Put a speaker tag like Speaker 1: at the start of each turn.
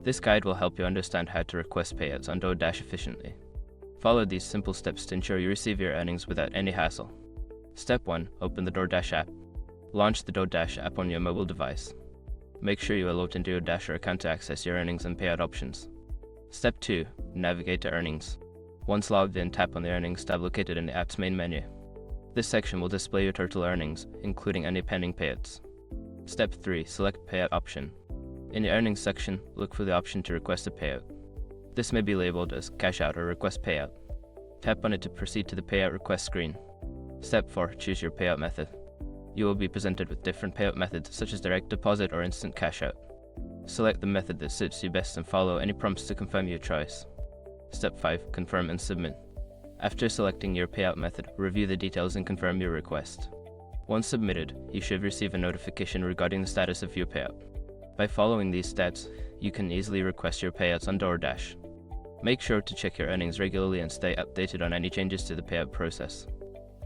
Speaker 1: This guide will help you understand how to request payouts on DoorDash efficiently. Follow these simple steps to ensure you receive your earnings without any hassle. Step 1. Open the DoorDash app. Launch the DoorDash app on your mobile device. Make sure you are logged into your Dasher account to access your earnings and payout options. Step 2. Navigate to earnings. Once logged in, tap on the earnings tab located in the app's main menu. This section will display your total earnings, including any pending payouts. Step 3. Select Payout option. In the earnings section, look for the option to request a payout. This may be labeled as Cash Out or Request Payout. Tap on it to proceed to the payout request screen. Step 4. Choose your payout method. You will be presented with different payout methods such as direct deposit or instant cash out. Select the method that suits you best and follow any prompts to confirm your choice. Step 5. Confirm and submit. After selecting your payout method, review the details and confirm your request. Once submitted, you should receive a notification regarding the status of your payout. By following these steps, you can easily request your payouts on DoorDash. Make sure to check your earnings regularly and stay updated on any changes to the payout process.